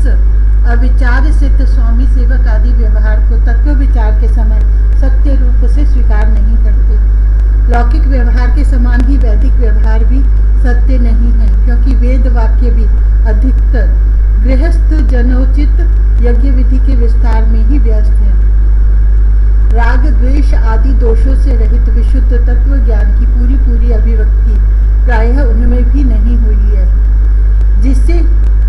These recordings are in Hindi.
इस अविचार सिद्ध स्वामी सेवक आदि व्यवहार को तत्व विचार के समय सत्य रूप से स्वीकार नहीं करते। लौकिक व्यवहार के समान ही वैदिक व्यवहार भी सत्य नहीं है, क्योंकि वेद वाक्य भी अधिकतर गृहस्थ जनोचित यज्ञ विधि के विस्तार में ही व्यस्त है। राग द्वेष आदि दोषों से रहित विशुद्ध तत्व ज्ञान की पूरी अभिव्यक्ति प्रायः उनमें भी नहीं हुई है, जिससे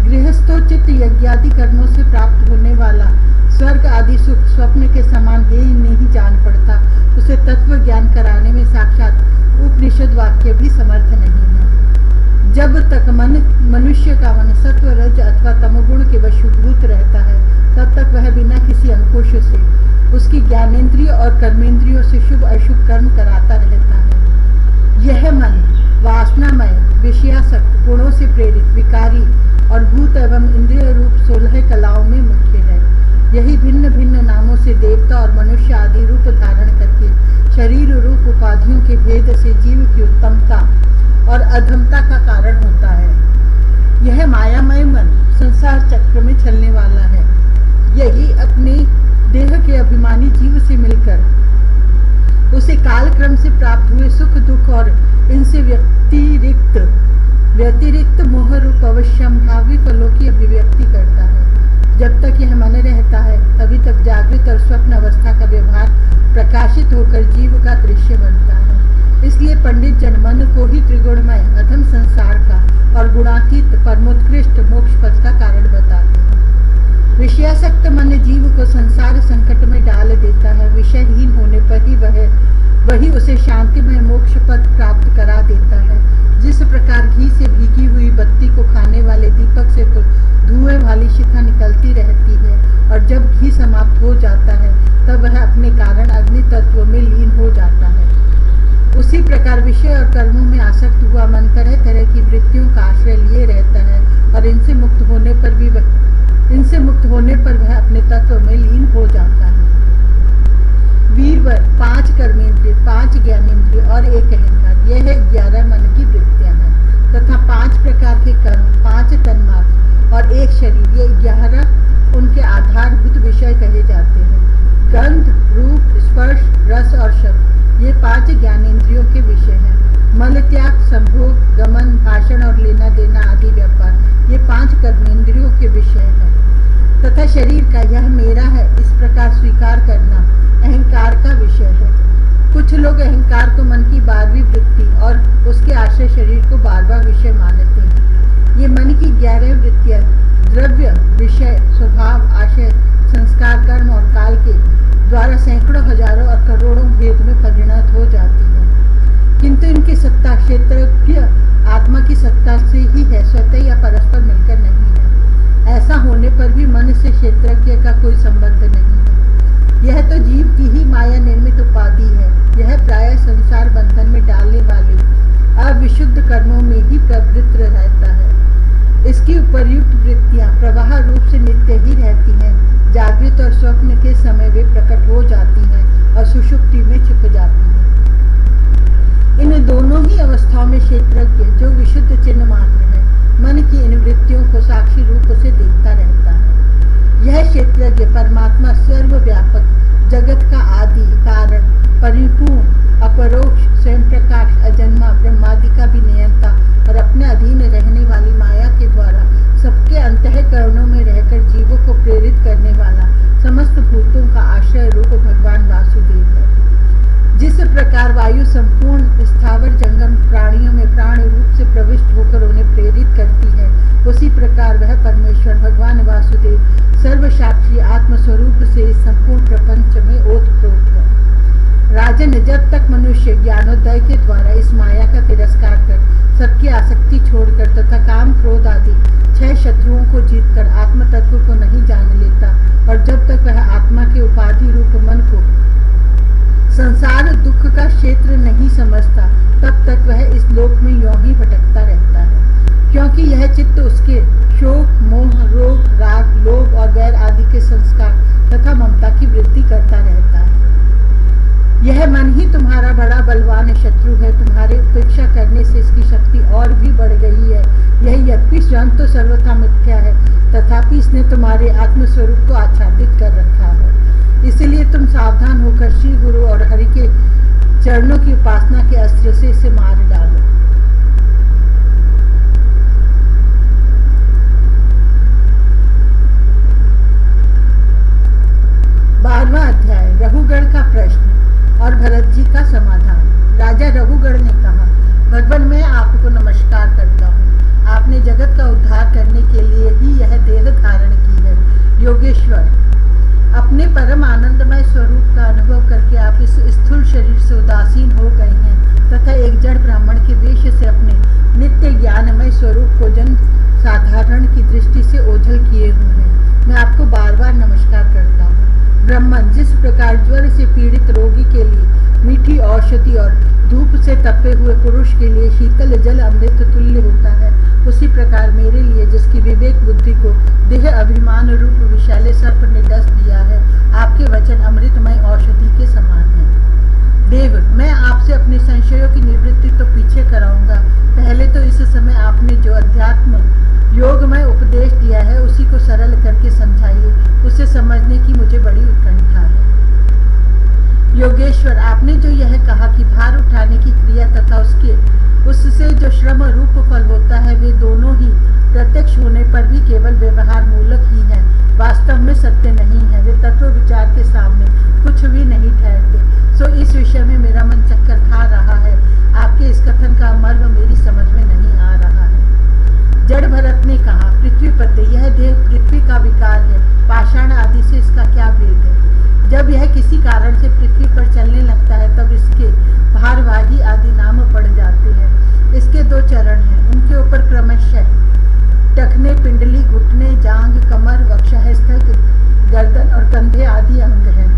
गृहस्थोचित यज्ञादि कर्मों से प्राप्त होने वाला स्वर्ग आदि सुख स्वप्न के समान है ही नहीं जान पड़ता। उसे तत्व ज्ञान कराने में साक्षात उपनिषद वाक्य भी समर्थ नहीं है। जब तक मनुष्य का मन सत्व रज अथवा तमोगुण के वशीभूत रहता है, तब तक वह बिना किसी अंकुश से उसकी ज्ञानेंद्रिय और कर्मेंद्रियों से शुभ अशुभ कर्म कराता रहता है। यह मन वासनामय विषयासक्त गुणों से प्रेरित विकारी और भूत एवं इंद्रिय रूप 16 कलाओं में मुख्य है। यही भिन्न भिन्न नामों से देवता और मनुष्य आदि रूप धारण करके शरीर रूप उपाधियों के भेद से जीव की उत्तमता और अधमता का कारण होता है। यह मायामय मन संसार चक्र में चलने वाला है। यही अपने देह के अभिमानी जीव से मिलकर उसे कालक्रम से प्राप्त हुए सुख दुख और इनसे व्यतिरिक्त मोह रूप अवश्यंभावी फलों की अभिव्यक्ति करता है। जब तक यह मन रहता है, तभी तक जागृत और स्वप्न अवस्था का व्यवहार प्रकाशित होकर जीव का दृश्य बनता है। इसलिए पंडित जन मन को ही त्रिगुणमय अधम संसार का और गुणातीत परमोत्कृष्ट मोक्ष पद का कारण बताते हैं। विषयासक्त मन जीव को संसार संकट में डाल देता है। विषयहीन होने पर ही वही उसे शांतिमय मोक्ष पद प्राप्त करा देता है। जिस प्रकार घी से भीगी हुई बत्ती को खाने वाले दीपक से तो धुएं वाली शिखा निकलती रहती है, और जब घी समाप्त हो जाता है तब वह अपने कारण अग्नि तत्व में लीन हो जाता है। उसी प्रकार विषय और कर्मों में आसक्त हुआ मन तरह तरह की वृत्तियों का आश्रय लिए रहता है, और इनसे मुक्त होने पर वह अपने तत्व में लीन हो जाता है। वीरवर 5 कर्मेंद्रिय, 5 ज्ञानेंद्रिय और 1 अहंकार, यह 11 मन की वृत्तियां हैं, तथा 5 प्रकार के कर्म, 5 तन्मात्र और 1 शरीर, ये 11 उनके आधारभूत विषय कहे जाते हैं। गंध, रूप, स्पर्श, रस और शब्द, ये 5 ज्ञानेंद्रियों के विषय हैं। मल त्याग, संभोग, गमन, भाषण और लेना देना आदि व्यापार, ये 5 कर्मेंद्रियों के विषय हैं। तथा शरीर का यह मेरा है इस प्रकार स्वीकार करना अहंकार का विषय है। कुछ लोग अहंकार को मन की 12वीं वृत्ति और उसके आश्रय शरीर को 12वां विषय मानते हैं। ये मन की 11 वृत्तियां द्रव्य, विषय, स्वभाव, आशय, संस्कार, कर्म और काल के द्वारा सैकड़ों, हजारों और करोड़ों भेद में परिणत हो जाती है, किंतु इनकी सत्ता क्षेत्रज्ञ आत्मा की सत्ता से ही है, स्वतः या परस्पर मिलकर नहीं है। ऐसा होने पर भी मन से क्षेत्रज्ञ का कोई संबंध नहीं है। यह तो जीव की ही माया निर्मित उपाधि है। यह प्राय संसार बंधन में डालने वाले अविशुद्ध कर्मों में ही प्रवृत्त रहता है। इसकी उपर्युक्त वृत्तियां प्रवाह रूप से नित्य ही रहती हैं। जागृत और स्वप्न के समय वे प्रकट हो जाती हैं और सुषुप्ति में छिप जाती हैं। इन दोनों ही अवस्थाओं में क्षेत्रज्ञ, जो विशुद्ध चिन्ह मात्र है, मन की इन वृत्तियों को साक्षी रूप से देखता रहता है। यह क्षेत्रज्ञ परमात्मा सर्वव्यापक, जगत का आदि कारण, परिपूर्ण, अपरोक्ष, स्वयं प्रकाश, अजन्मा, ब्रह्मादि का भी नियंता और अपने अधीन रहने वाली माया के द्वारा सबके अंतःकरणों में रहकर जीवों को प्रेरित करने वाला समस्त भूतों का आश्रय रूप भगवान वासुदेव है। जिस प्रकार वायु संपूर्ण स्थावर जंगम प्राणियों में प्राण रूप से प्रविष्ट होकर उन्हें प्रेरित करती है, उसी प्रकार वह परमेश्वर भगवान वासुदेव सर्वसाक्षी आत्मस्वरूप से इस संपूर्ण प्रपंच में ओतप्रोत है। राजन, जब तक मनुष्य ज्ञानोदय के द्वारा इस माया का तिरस्कार कर सबकी आसक्ति छोड़कर तथा काम, क्रोध आदि 6 शत्रुओं को जीतकर आत्म तत्व को नहीं जान लेता, और जब तक वह आत्मा के उपाधि रूप मन को संसार दुख का क्षेत्र नहीं समझता, तब तक वह इस लोक में यों ही भटकता रहता है, क्योंकि यह चित्त उसके शोक, मोह, रोग, राग, लोभ और वैर आदि के संस्कार तथा ममता की वृद्धि करता रहता है। यह मन ही तुम्हारा बड़ा बलवान शत्रु है। तुम्हारे उपेक्षा करने से इसकी शक्ति और भी बढ़ गई है। यह यद्यपि स्वयं तो सर्वथा मिथ्या है, तथापि इसने तुम्हारे आत्मस्वरूप को आच्छादित कर रखा है। इसलिए तुम सावधान होकर श्री गुरु और हरि के चरणों की उपासना के अस्त्र से इसे मार डालो। बारहवां अध्याय, रघुगण का प्रश्न और भरत जी का समाधान। राजा रघुगण ने कहा, भगवान मैं आपको नमस्कार करता हूँ। आपने जगत का उद्धार करने के लिए ही यह देह धारण की है। योगेश्वर, अपने परम आनंदमय स्वरूप का अनुभव करके आप इस स्थूल शरीर से उदासीन हो गए हैं तथा एक जड़ ब्राह्मण के वेश से अपने नित्य ज्ञानमय स्वरूप को जन साधारण की दृष्टि से ओझल किए हुए हैं। मैं आपको बार बार नमस्कार करता हूँ। ब्राह्मण, जिस प्रकार ज्वर से पीड़ित रोगी के लिए मीठी औषधि और धूप से तपे हुए पुरुष के लिए शीतल जल अमृत तुल्य होता है, उसी प्रकार मेरे लिए, जिसकी विवेक बुद्धि को देह अभिमान रूप विषैले सर्प ने डस दिया है, आपके वचन अमृतमय औषधि के समान है। देव, मैं आपसे अपने संशयों की निवृत्ति तो पीछे कराऊंगा। पहले तो इस समय आपने जो अध्यात्म योगमय उपदेश दिया है उसी को सरल करके समझाइए। उसे समझने की मुझे बड़ी उत्कंठा है। योगेश्वर, आपने जो यह कहा कि भार उठाने की क्रिया तथा उससे जो श्रम रूप फल होता है, वे दोनों ही प्रत्यक्ष होने पर भी केवल व्यवहार मूलक ही है, वास्तव में सत्य नहीं है। वे तत्व विचार के सामने कुछ भी नहीं ठहरते। सो इस विषय में मेरा मन चक्कर खा रहा है। आपके इस कथन का मर्म मेरी समझ में नहीं आ रहा है। जड़ भरत ने कहा, पृथ्वीपते, यह देह पृथ्वी का विकार है। पाषाण आदि से इसका क्या भेद है? जब यह किसी कारण से पृथ्वी पर चलने लगता है तब इसके भारवाही आदि नाम पड़ जाते हैं। इसके दो चरण हैं, उनके ऊपर क्रमशः टखने, पिंडली, घुटने, जांघ, कमर, वक्षस्थल, गर्दन और कंधे आदि अंग हैं।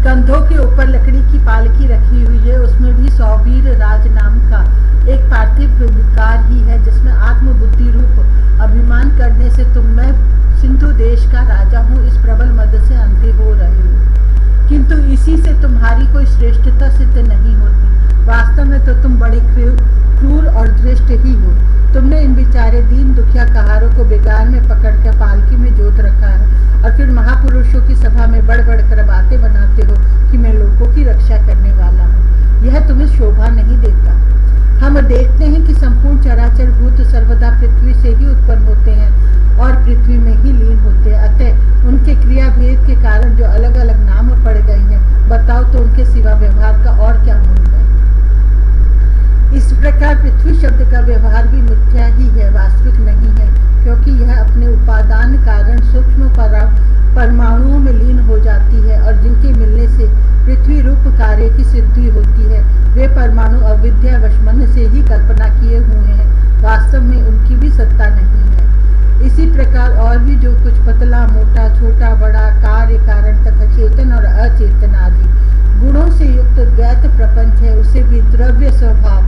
कंधों के ऊपर लकड़ी की पालकी रखी हुई है, उसमें भी सौवीर राज नाम का एक पार्थिव विकार ही है, जिसमें आत्मबुद्धि रूप अभिमान करने से तुम मैं सिंधु देश का राजा हूँ इस प्रबल मद से अंधे हो रहे हो, किंतु इसी से तुम्हारी कोई श्रेष्ठता सिद्ध नहीं होती। वास्तव में तो तुम बड़े क्रूर और धृष्ट ही हो। तुमने इन बेचारे दीन दुखिया कहारों को बेगार में पकड़कर पालकी में जोत रखा है और फिर महापुरुषों की सभा में बढ़ बढ़ कर बातें बनाते हो कि मैं लोगों की रक्षा करने वाला हूँ। यह तुम्हें शोभा नहीं देता। हम देखते हैं कि संपूर्ण चराचर भूत सर्वदा पृथ्वी से ही उत्पन्न होते हैं और पृथ्वी में ही लीन होते हैं। अतः उनके क्रिया भेद के कारण जो अलग अलग नाम पड़ गए हैं, बताओ तो उनके सिवा व्यवहार का और क्या मूल्य है? इस प्रकार पृथ्वी शब्द का व्यवहार भी मिथ्या ही है, वास्तविक नहीं है, क्योंकि यह अपने उपादान कारण सूक्ष्म परमाणुओं में लीन हो जाती है और जिनके मिलने से पृथ्वी रूप कार्य की सिद्धि होती है, वे परमाणु अविद्या वशमन से ही कल्पना किए हुए हैं, वास्तव में उनकी भी सत्ता नहीं है। इसी प्रकार और भी जो कुछ पतला, मोटा, छोटा, बड़ा, कार्य, कारण तथा चेतन और अचेतन आदि गुणों से युक्त द्वैत प्रपंच है, उसे भी द्रव्य स्वभाव,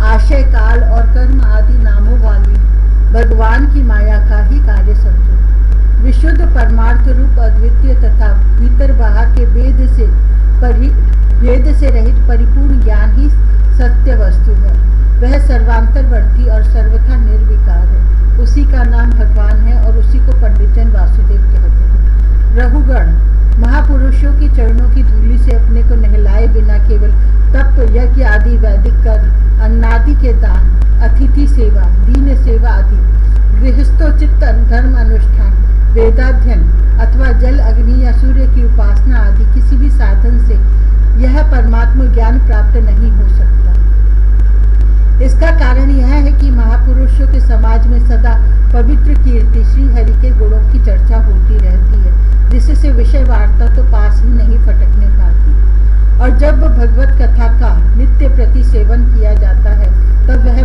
आशय, काल और कर्म आदि नामों वाली भगवान की माया का ही कार्य समझो। विशुद्ध परमार्थ रूप अद्वितीय तथा भीतर बाहर के भेद से रहित परिपूर्ण ज्ञान ही सत्य वस्तु है। वह सर्वांतरवर्ती और सर्वथा निर्विकार है। उसी का नाम भगवान है और उसी को पंडितजन वासुदेव कहते हैं। रघुगण, महापुरुषों के चरणों की धूलि से अपने को नहलाए बिना केवल तप, यज्ञ आदि वैदिक कर्म, अन्नादि के दान, अतिथि सेवा, दीन सेवा आदि गृहस्थोचित धर्म अनुष्ठान, वेदाध्ययन अथवा जल, अग्नि या सूर्य की उपासना आदि किसी भी साधन से यह परमात्मा ज्ञान प्राप्त नहीं हो सकता। इसका कारण यह है कि महापुरुषों के समाज में सदा पवित्र कीर्ति श्री हरि के गुणों की चर्चा होती रहती है, जिससे विषय वार्ता तो पास ही नहीं फटकने पाती। और जब भगवत कथा का नित्य प्रति सेवन किया जाता है तब वह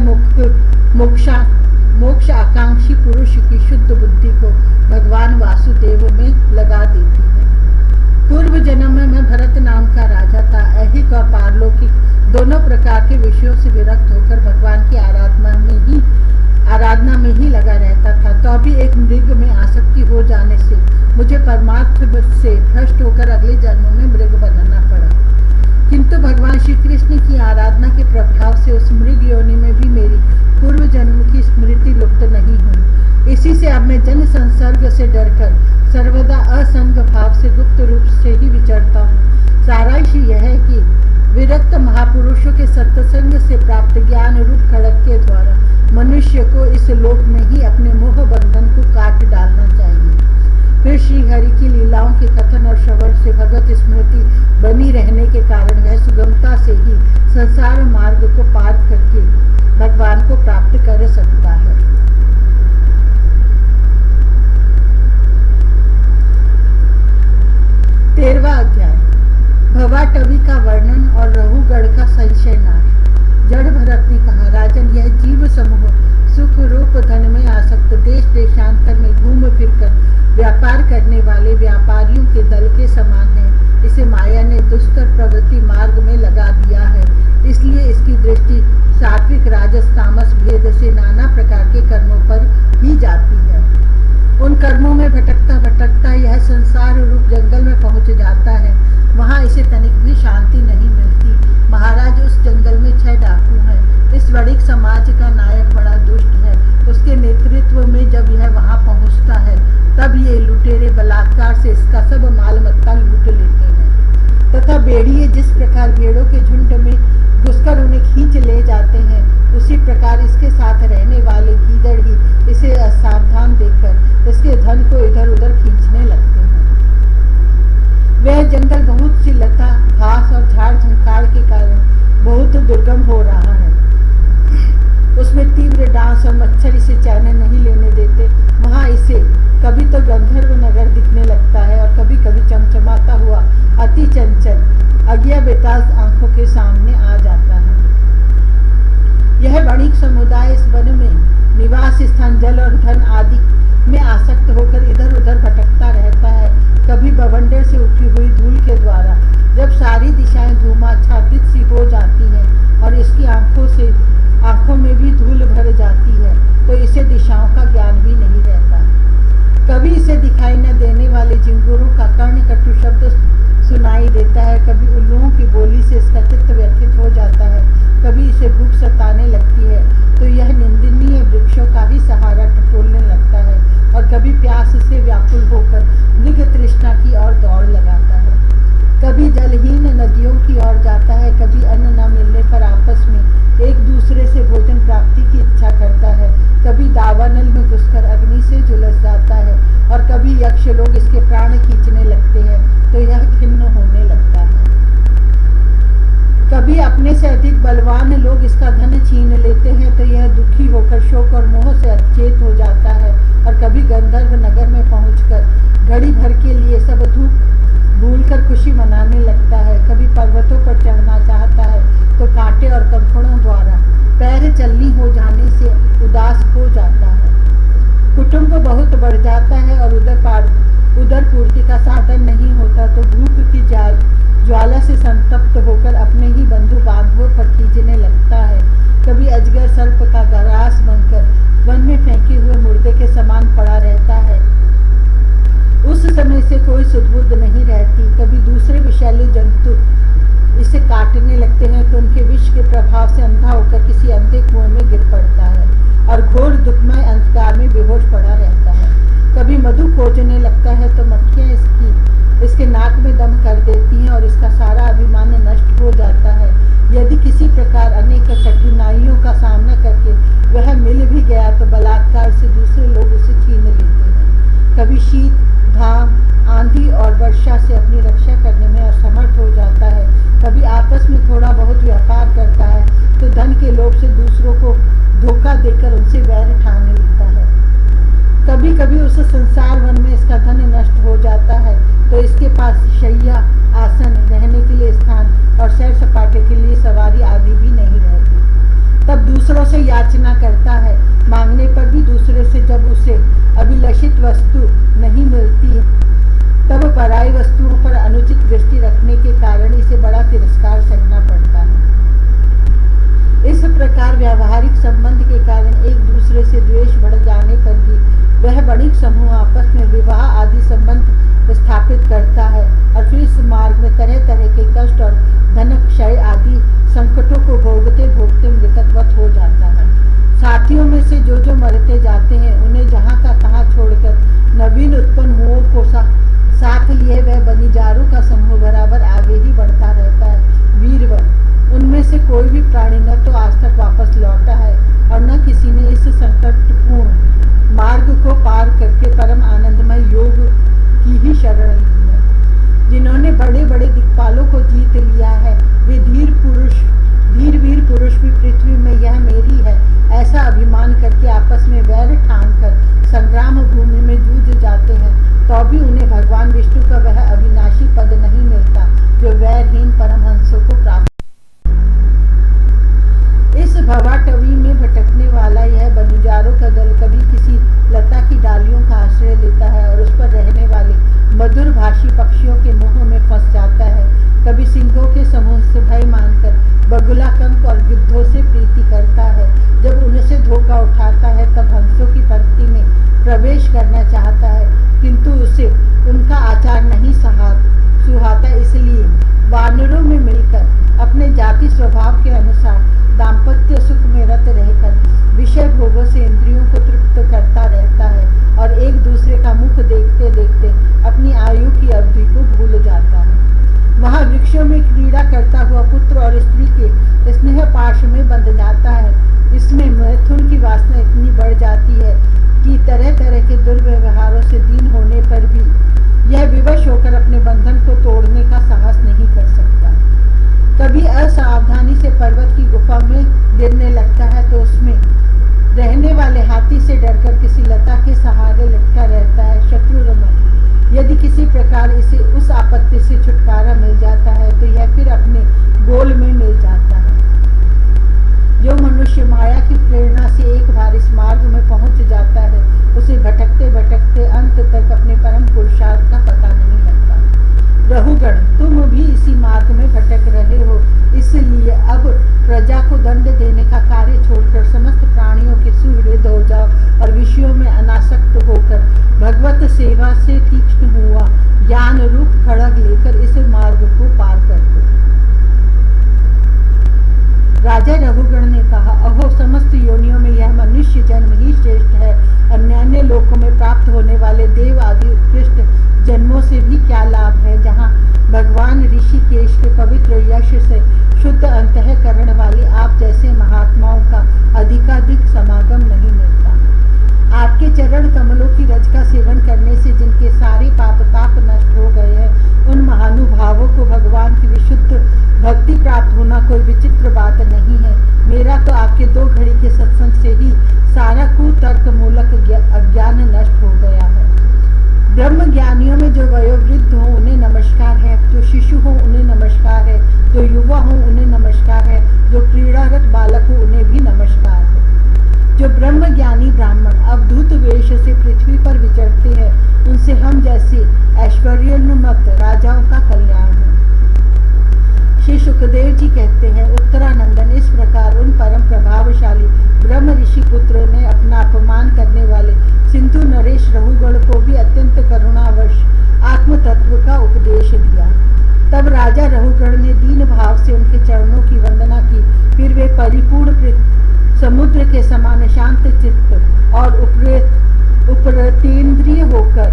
मोक्ष आकांक्षी पुरुष की शुद्ध बुद्धि को भगवान वासुदेव में लगा देती है। पूर्व जन्म में मैं भरत नाम का राजा था। ऐहिक और पारलौकिक दोनों प्रकार के विषयों से विरक्त होकर भगवान की आराधना में ही लगा रहता था। तो अभी एक मृग में आसक्ति हो जाने से मुझे परमार्थ से भ्रष्ट होकर अगले जन्म में मृग बनना पड़ा। किंतु किंतु भगवान श्री कृष्ण की आराधना के प्रभाव से उस मृग योनि में भी मेरी पूर्व जन्म की स्मृति लुप्त नहीं हुई। इसी से अब मैं जन संसर्ग से डरकर सर्वदा असंग भाव से गुप्त रूप से ही विचरता हूँ। सारांश यह है कि विरक्त महापुरुषों के सत्संग से प्राप्त ज्ञान रूप खड़ग के द्वारा मनुष्य को इस लोक में ही अपने मोह बंधन को काट डालना चाहिए। फिर श्री हरि की लीलाओं के कथन और श्रवण से भगवत स्मृति बनी रहने के कारण वह सुगमता से ही संसार मार्ग को पार करके भगवान को प्राप्त कर सकता है। 13वां अध्याय भवाटवी का वर्णन और रहुगढ़ का संशय नाश। जड़ भरत ने कहा, राजन, यह जीव समूह सुख रूप धन में आसक्त देश देशांतर में घूम फिरकर व्यापार करने वाले व्यापारियों के दल के समान है। इसे माया ने दुष्कर प्रवृत्ति मार्ग में लगा दिया है। इसलिए इसकी दृष्टि सात्विक राजस तामस भेद से नाना प्रकार के कर्मों पर ही जाती है। उन कर्मों में भटकता भटकता यह संसार रूप जंगल में पहुंच जाता है। वहां इसे तनिक भी शांति नहीं मिलती। महाराज, उस जंगल में 6 डाकू हैं। इस वणिक समाज का नायक बड़ा दुष्ट है। उसके नेतृत्व में जब यह वहां पहुंचता है तब ये लुटेरे बलात्कार से इसका सब माल मत्ता लूट लेते हैं तथा बेड़िए जिस प्रकार भेड़ों के झुंड में घुसकर उन्हें खींच ले जाते हैं, उसी प्रकार इसके साथ रहने वाले गीदड़ ही इसे असावधान देखकर इसके धन को इधर उधर खींचने लगते हैं। वह जंगल बहुत सी लता घास और झाड़ झंकाड़ के कारण बहुत दुर्गम हो रहा है। उसमें तीव्र डांस और मच्छर इसे चैन नहीं लेने देते। वहां इसे कभी तो गंधर्व नगर दिखने लगता है और कभी कभी चमचमाता हुआ अति चंचल अज्ञा बेताज आंखों के सामने आ जाता है। यह वणिक समुदाय इस वन में निवास स्थान, जल और धन आदि में आसक्त होकर इधर उधर भटकता रहता है। कभी बवंडर से उठी हुई धूल के द्वारा जब सारी दिशाएं धूमाच्छादित सी हो जाती हैं और इसकी आंखों में भी धूल भर जाती है तो इसे दिशाओं का ज्ञान भी नहीं रहता। कभी इसे दिखाई न देने वाले झिंगुरों का कर्ण कटु शब्द सुनाई देता है। कभी उल्लुओं की बोली से इसका चित्त व्यथित हो जाता है। कभी इसे भूख सताने लगती है तो यह निंदनीय वृक्षों का ही सहारा टटोलने लगता है और कभी प्यास से व्याकुल होकर मृग तृष्णा की ओर दौड़ लगाता है। कभी जलहीन नदियों की ओर जाता है। कभी अन्न न मिलने पर आपस में एक दूसरे से भोजन प्राप्ति की इच्छा करता है। कभी दावानल में घुसकर अग्नि से झुलस जाता है और कभी यक्ष लोग इसके प्राण खींचने लगते हैं तो यह खिन्न होने लगता है। कभी अपने से अधिक बलवान लोग इसका धन छीन लेते हैं तो यह दुखी होकर शोक और मोह से अचेत हो जाता है और कभी गंधर्व नगर में पहुंचकर घड़ी भर के लिए सब धूप भूलकर खुशी मनाने लगता है। कभी पर्वतों पर चढ़ना चाहता है तो कांटे और कंकड़ों द्वारा पैर चलनी हो जाने से उदास हो जाता है। कुटुंब बहुत बढ़ जाता है और उदर पूर्ति का साधन नहीं होता तो भूख की ज्वाला से संतप्त होकर अपने ही बंधु बांधवों पर खींचने लगता है। कभी अजगर सर्प का ग्रास बनकर वन में फेंके हुए मुर्दे के समान पड़ा रहता है। उस समय से कोई सुध-बुध नहीं रहती। कभी दूसरे विषैले जंतु इसे काटने लगते हैं तो उनके विष के प्रभाव से अंधा होकर किसी अंधे कुएं में गिर पड़ता है और घोर दुखमय अंधकार में बेहोश पड़ा रहता है। कभी मधु खोजने लगता है तो मक्खियां इसके नाक में दम कर देती हैं और इसका सारा अभिमान नष्ट हो जाता है। यदि किसी प्रकार अनेक कठिनाइयों का सामना करके वह मिल भी गया तो बलात्कार से दूसरे लोग उसे छीन लेते हैं। कभी शीत, घाम, आंधी और वर्षा से अपनी रक्षा करने में असमर्थ हो जाता है। कभी आपस में थोड़ा बहुत व्यापार करता है तो धन के लोभ से दूसरों को धोखा देकर उनसे वैर ठाने लगता है। कभी कभी उस संसार वन में इसका धन नष्ट हो जाता है तो इसके पास शैया, आसन, रहने के लिए स्थान और सैर सपाटे के लिए सवारी आदि भी नहीं रहती। तब दूसरों से याचना करता है। मांगने पर भी दूसरे से जब उसे अभिलषित वस्तु नहीं मिलती तब पराई वस्तुओं पर अनुचित दृष्टि रखने के कारण इसे बड़ा तिरस्कार सहना पड़ता है। इस प्रकार व्यावहारिक संबंध के कारण एक दूसरे से द्वेष बढ़ जाने पर भी वह वणिक समूह आपस में विवाह आदि संबंध स्थापित करता है और फिर इस मार्ग में तरह तरह के कष्ट और धन क्षय वानरों में मिलकर अपने जाति स्वभाव के अनुसार दाम्पत्य सुख में रत रहकर विषय भोगों से इंद्रियों को तृप्त करता रहता है और एक दूसरे का मुख देखते देखते अपनी आयु की अवधि को भूल जाता है। वहाँ वृक्षों में क्रीड़ा करता हुआ पुत्र और स्त्री के स्नेह पाश में बंध जाता है। इसमें मैथुन की वासना इतनी बढ़ जाती है कि तरह तरह के दुर्व्यवहारों से दीन होने पर भी यह विवश होकर अपने बंधन को तोड़ने का साहस नहीं कर सकता। कभी असावधानी से पर्वत की गुफा में गिरने लगता है तो उसमें रहने वाले हाथी से डरकर किसी लता के सहारे लटका रहता है। शत्रुरमन यदि किसी प्रकार इसे उस आपत्ति से छुटकारा मिल जाता है तो यह फिर अपने गोल में मिल जाता है। जो मनुष्य माया की प्रेरणा से एक बार इस मार्ग में पहुंच जाता है उसे भटकते भटकते अंत तक अपने परम पुरुषार्थ का पता नहीं लगता। रहुगण, तुम भी इसी मार्ग में भटक रहे हो, इसलिए अब प्रजा को दंड देने का कार्य छोड़कर समस्त प्राणियों के सुहृद हो जाओ और विषयों में अनासक्त होकर भगवत सेवा से तीक्ष्ण हुआ ज्ञान रूप खड़ग लेकर इस मार्ग को पार कर दो। राजा रघुगण ने कहा, अहो समस्त योनियों में यह मनुष्य जन्म ही श्रेष्ठ है। अन्य लोकों में प्राप्त होने वाले देव आदि उत्कृष्ट जन्मों से भी क्या लाभ है, जहाँ भगवान ऋषिकेश के पवित्र यश से शुद्ध अंतःकरण वाले आप जैसे महात्माओं का अधिकाधिक समागम नहीं मिलता। आपके चरण कमलों की रज का सेवन करने से जिनके सारे पाप ताप नष्ट हो गए हैं, उन महानुभावों को भगवान की विशुद्ध भक्ति प्राप्त होना कोई विचित्र बात नहीं है। मेरा तो आपके 2 घड़ी के सत्संग से ही सारा कुतर्क मूलक अज्ञान नष्ट हो गया है। ब्रह्म ज्ञानियों में जो वयोवृद्ध हो उन्हें नमस्कार है, जो शिशु हो उन्हें नमस्कार है, जो युवा हो उन्हें नमस्कार है, जो क्रीड़ारत बालक हो उन्हें भी नमस्कार है। जो ब्रह्म ज्ञानी ब्राह्मण अवधूत वेश से पृथ्वी पर विचरते हैं उनसे हम जैसे ऐश्वर्योन्मत्त राजाओं का कल्याण है। श्री सुखदेव जी कहते हैं, उत्तरानंदन, इस प्रकार उन परम प्रभावशाली ब्रह्म ऋषि पुत्र ने अपना अपमान करने वाले सिंधु नरेश रहुगण को भी अत्यंत करुणावश आत्म तत्व का उपदेश दिया। तब राजा रहुगण ने दीन भाव से उनके चरणों की वंदना की। फिर वे परिपूर्ण समुद्र के समान शांत चित्त और उपरतेंद्रिय होकर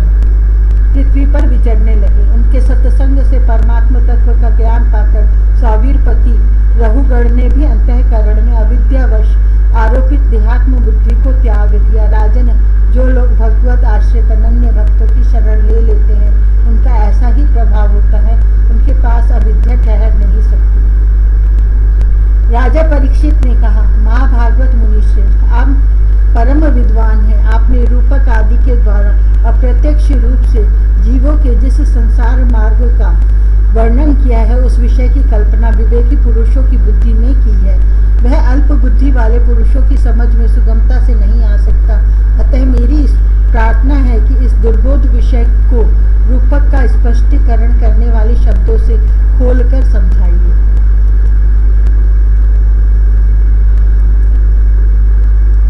पृथ्वी पर विचरने लगे। उनके सत्संग से परमात्म तत्व का ज्ञान पाकर सावीरपति रहुगण ने भी अंतःकरण में अविद्यावश आरोपित देहात्म बुद्धि को त्याग दिया। राजन, जो लोग भगवत आश्रित अनन्य भक्तों की शरण ले लेते हैं उनका ऐसा ही प्रभाव होता है, उनके पास अविद्या ठहर नहीं सकती। राजा परीक्षित ने कहा, महाभागवत मुनि श्रेष्ठ, आप परम विद्वान हैं। आपने रूपक आदि के द्वारा अप्रत्यक्ष रूप से जीवों के जिस संसार मार्ग का वर्णन किया है उस विषय की कल्पना विवेकी पुरुषों की बुद्धि ने की है। वह अल्प बुद्धि वाले पुरुषों की समझ में सुगमता से नहीं आ सकता। अतः मेरी प्रार्थना है कि इस दुर्बोध विषय को रूपक का स्पष्टीकरण करने वाले शब्दों से